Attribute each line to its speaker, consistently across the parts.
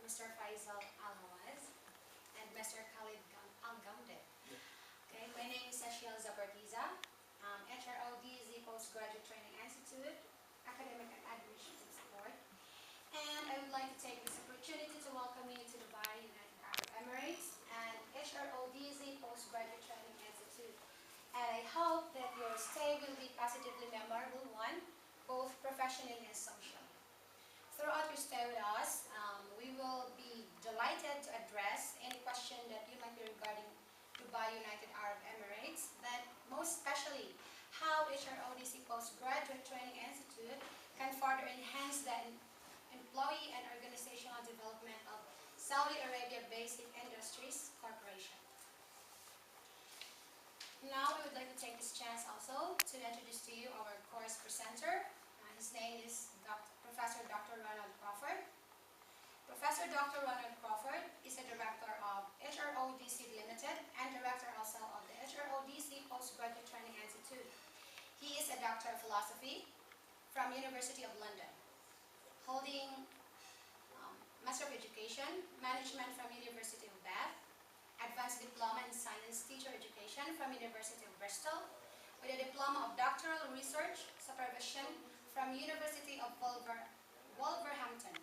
Speaker 1: Mr. Faisal Alawaz, and Mr. Khalid Al-Gamde. Okay, my name is Ashiel Zabartiza, HRODC Postgraduate Training Institute, Academic and Admission Support. And I would like to take this opportunity to welcome you to Dubai, United Arab Emirates, and HRODC Postgraduate Training Institute. And I hope that your stay will be positively memorable one, both professionally and socially. Throughout your stay with us, we will be delighted to address any question that you might be regarding Dubai, United Arab Emirates, but most especially how HRODC Postgraduate Training Institute can further enhance the employee and organizational development of Saudi Arabia Basic Industries Corporation. Now we would like to take this chance also to introduce to you our course presenter. His name is Professor Dr. Ronald Crawford. Professor Dr. Ronald Crawford is a director of HRODC Limited and director also of the HRODC Postgraduate Training Institute. He is a Doctor of Philosophy from University of London, holding Master of Education, Management from University of Bath, Advanced Diploma in Science Teacher Education from University of Bristol, with a Diploma of Doctoral Research Supervision from University of Wolverhampton,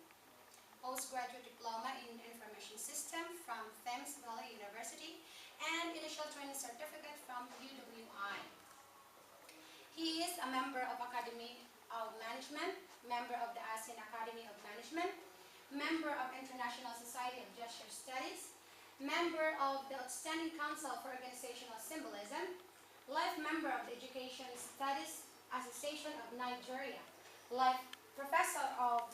Speaker 1: Postgraduate Diploma in Information System from Thames Valley University, and Initial Training Certificate from UWI. He is a member of Academy of Management, member of the ASEAN Academy of Management, member of International Society of Gesture Studies, member of the Outstanding Council for Organizational Symbolism, life member of the Education Studies Association of Nigeria, life professor of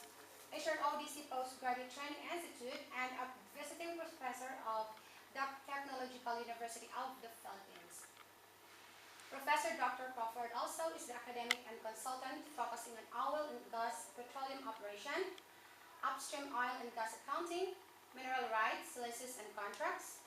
Speaker 1: HRODC Postgraduate Training Institute, and a visiting professor of the Technological University of the Philippines. Professor Dr. Crawford also is the academic and consultant focusing on oil and gas petroleum operation, upstream oil and gas accounting, mineral rights, leases and contracts,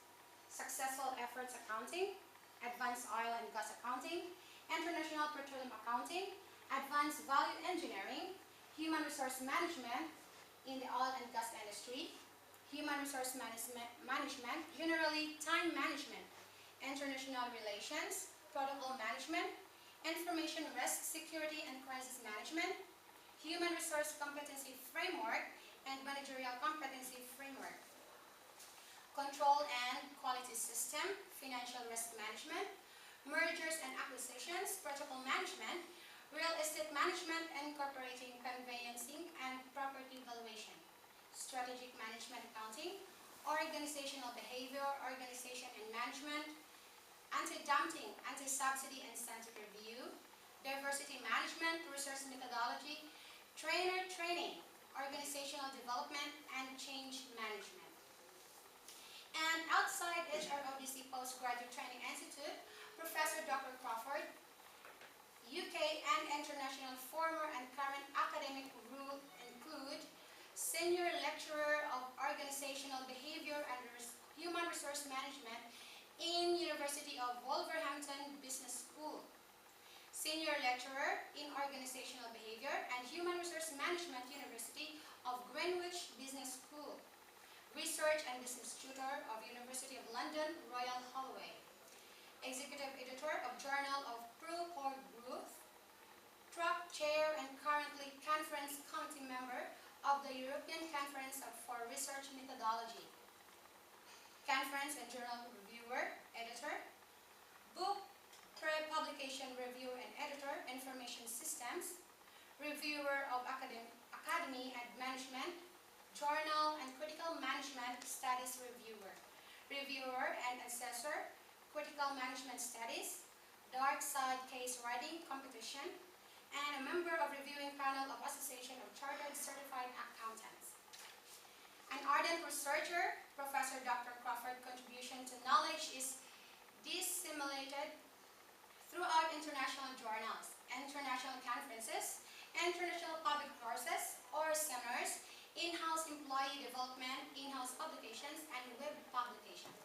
Speaker 1: successful efforts accounting, advanced oil and gas accounting, international petroleum accounting, advanced value engineering, human resource management in the oil and gas industry, human resource management, generally time management, international relations, protocol management, information risk, security and crisis management, human resource competency framework, and managerial competency framework, control and quality system, financial risk management, mergers and acquisitions, protocol management, real estate management, incorporating conveyancing and property valuation, strategic management accounting, organizational behavior, organization and management, anti-dumping, anti-subsidy and incentive review, diversity management, resource methodology, trainer training, organizational development, and change management. And outside HRODC Postgraduate Training Institute, Professor Dr. Crawford, UK and international former and current academic role include Senior Lecturer of Organizational Behavior and Human Resource Management in University of Wolverhampton Business School, Senior Lecturer in Organizational Behavior and Human Resource Management, University of Greenwich Business School, Research and Business Tutor of University of London Royal Holloway, Executive Editor of Journal of Pro Group, Track Chair and currently Conference Committee Member of the European Conference for Research Methodology, Conference and Journal Reviewer, Editor, Book Pre-Publication Review and Editor, Information Systems, Reviewer of Academy and Management, Journal and Critical Management Studies Reviewer, Reviewer and Assessor, Critical Management Studies, Dark Side Case Writing Competition, and a member of Reviewing Panel of Association of Chartered Certified Accountants. An ardent researcher, Professor Dr. Crawford's contribution to knowledge is disseminated throughout international journals, international conferences, international public courses or seminars, in-house employee development, in-house publications, and web publications.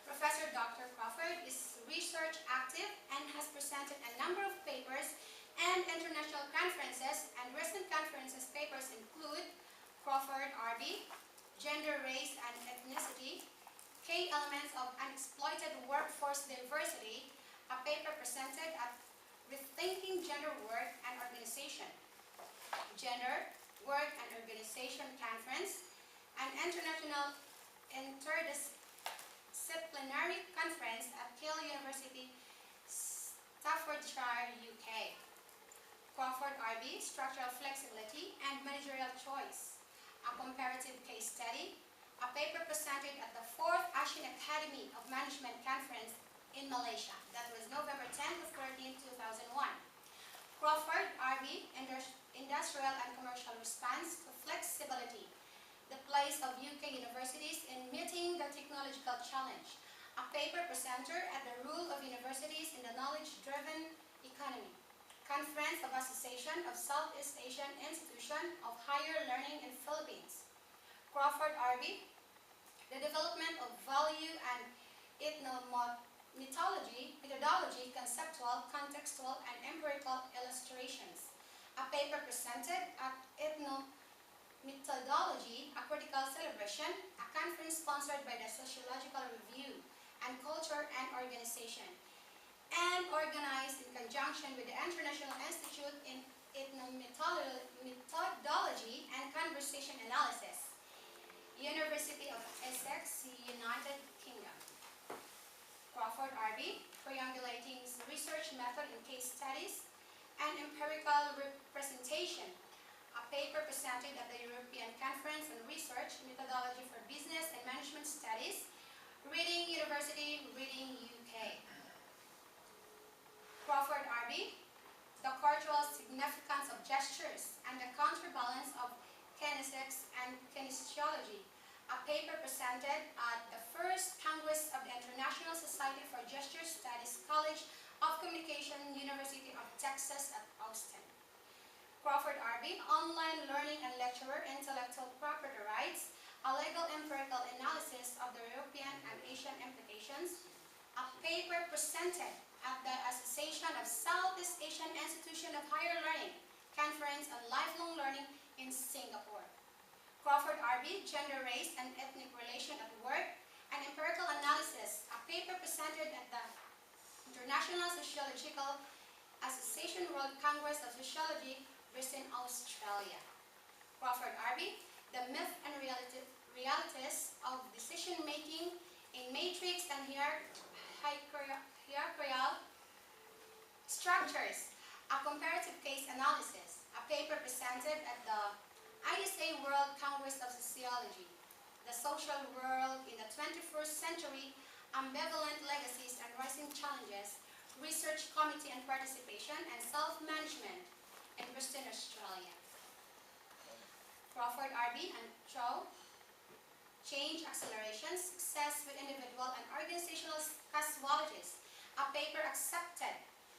Speaker 1: Professor Dr. Crawford is research active and has presented a number of papers and international conferences, and recent conferences papers include Crawford RB, Gender, Race, and Ethnicity, Key Elements of Unexploited Workforce Diversity, a paper presented at Rethinking Gender Work and Organization, Gender, Work, and Organization Conference, an international interdisciplinary conference at Keele University, Staffordshire, UK. Crawford RB, Structural Flexibility and Managerial Choice, a comparative case study, a paper presented at the 4th Asian Academy of Management Conference in Malaysia. That was November 10 to 13, 2001. Crawford RB, Industrial and Commercial Response to Flexibility, the place of UK universities in meeting the technological challenge, a paper presenter at the Role of Universities in the Knowledge-Driven Economy, Conference of Association of Southeast Asian Institution of Higher Learning in Philippines. Crawford RB, the development of value and methodology, conceptual, contextual, and empirical illustrations, a paper presented at Ethnomethodology, a critical celebration, a conference sponsored by the Sociological Review and Culture and Organization, and organized in conjunction with the International Institute in Ethnomethodology and Conversation Analysis, University of Essex, United Kingdom. Crawford RB, Triangulating Research Method in Case Studies and Empirical Representation, a paper presented at the European Conference on Research Methodology for Business and Management Studies, Reading University, Reading UK. Crawford RB, the cultural significance of gestures and the counterbalance of kinesics and kinesiology, a paper presented at the first Congress of the International Society for Gesture Studies, College of Communication, University of Texas at Austin. Crawford RB, Online Learning and Lecturer, Intellectual Property Rights, a legal empirical analysis of the European and Asian implications, a paper presented at the Association of Southeast Asian Institution of Higher Learning, Conference on Lifelong Learning in Singapore. Crawford RB, Gender, Race, and Ethnic Relation at Work, an empirical analysis, a paper presented at the International Sociological Association World Congress of Sociology, Brisbane, Australia. Crawford RB, The Myth and Realities of Decision-Making in Matrix and Hierarchical Structures, a comparative case analysis, a paper presented at the ISA World Congress of Sociology, The Social World in the 21st Century, Ambivalent Legacies and Rising Challenges, Research Committee and Participation and Self-Management in Brisbane, Australia. Crawford RB and Cho, Change Acceleration, Success with Individual and Organizational Casualties, a paper accepted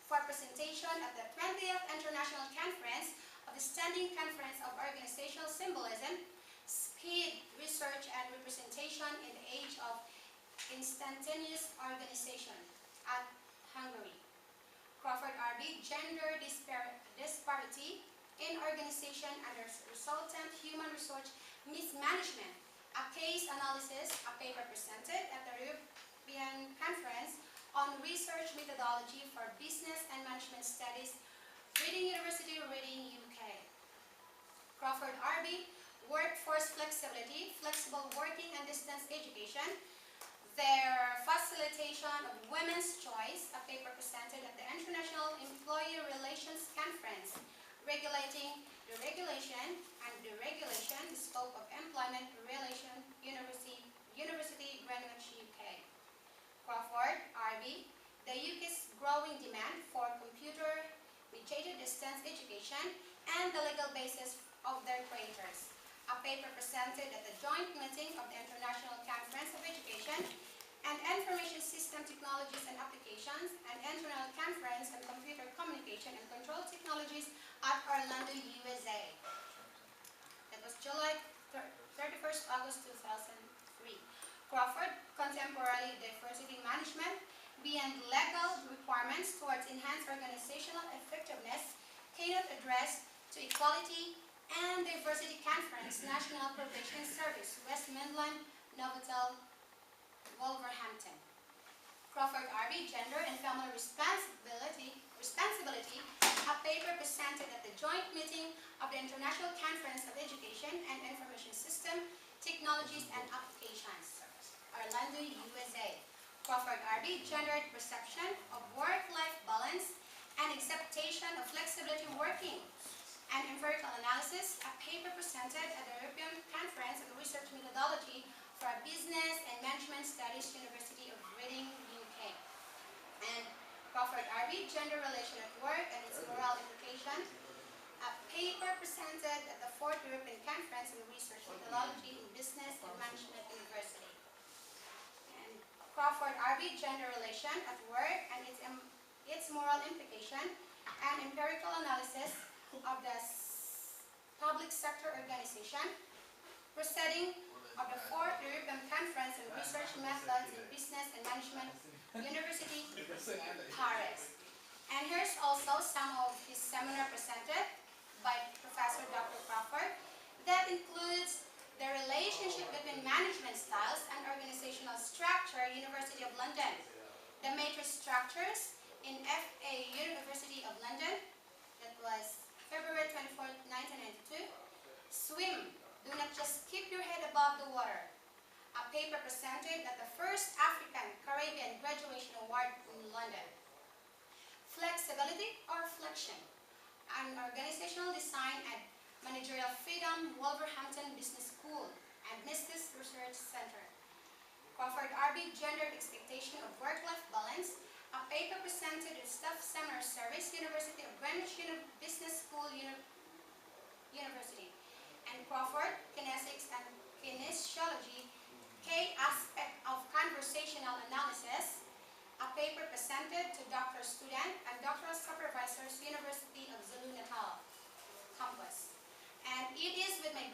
Speaker 1: for presentation at the 20th International Conference of the Standing Conference of Organizational Symbolism, Speed, Research and Representation in the Age of Instantaneous Organization at Hungary. Crawford RB, Gender Disparity in Organization and Resultant Human Resource Mismanagement, a case analysis, a paper presented at the European Conference on Research Methodology for Business and Management Studies, Reading University, Reading UK. Crawford RB, Workforce Flexibility, Flexible Working and Distance Education, their facilitation of women's choice, a paper presented at the International Employee Relations Conference, Regulating the Regulation and Deregulation, the Scope of Employment Relation, University Greenwich, UK. Crawford RB, the UK's growing demand for computer-mediated distance education and the legal basis of their creators, a paper presented at the joint meeting of the International Conference of Education and Information System Technologies and Applications and International Conference on Computer Communication and Control Technologies at Orlando, USA. That was July 31st, August 2003. Crawford, Contemporary Diversity Management, Beyond Legal Requirements Towards Enhanced Organizational Effectiveness, Keynote Address to Equality, and Diversity Conference, National Probation Service, West Midland, Novotel, Wolverhampton. Crawford RB, Gender and Family Responsibility, a paper presented at the joint meeting of the International Conference of Education and Information System, Technologies and Applications, Orlando, USA. Crawford RB, Gendered Perception of Work-Life Balance and Acceptation of Flexibility Working, and Empirical Analysis, a paper presented at the European Conference of Research Methodology for Business and Management Studies, University of Reading, UK. And Crawford RB, Gender Relation at Work and its Moral Implication, a paper presented at the 4th European Conference on Research Methodology in Business and Management University. And Crawford RB, Gender Relation at Work and its Moral Implication, and Empirical Analysis of the Public Sector Organization, proceeding of the 4th European Conference on Research Methods in Business and Management, University, Paris. And here's also some of his seminar presented by Professor Dr. Crawford. That includes the relationship between management styles and organizational structure, University of London. The matrix structures in FA, University of London. That was February 24, 1992. Swim. Do not just keep your head above the water. A paper presented at the first African Caribbean Graduation Award in London. Flexibility or flexion. An organizational design and managerial freedom, Wolverhampton Business School and Mistis Research Center. Crawford RB, Gender Expectation of Work-Life Balance. A paper presented at Staff Seminar Service, University of Greenwich Business School University. And Crawford, Kinesics and Kinesiology, K aspect of conversational analysis, a paper presented to doctoral student and doctoral supervisors, University of Zulu-Natal campus. And it is with my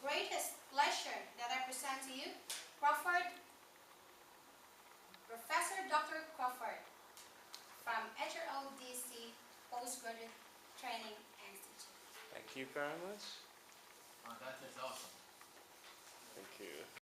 Speaker 1: greatest pleasure that I present to you Professor Dr. Crawford from HRODC Postgraduate Training Institute.
Speaker 2: Thank you very much.
Speaker 3: That is awesome.
Speaker 2: Thank you.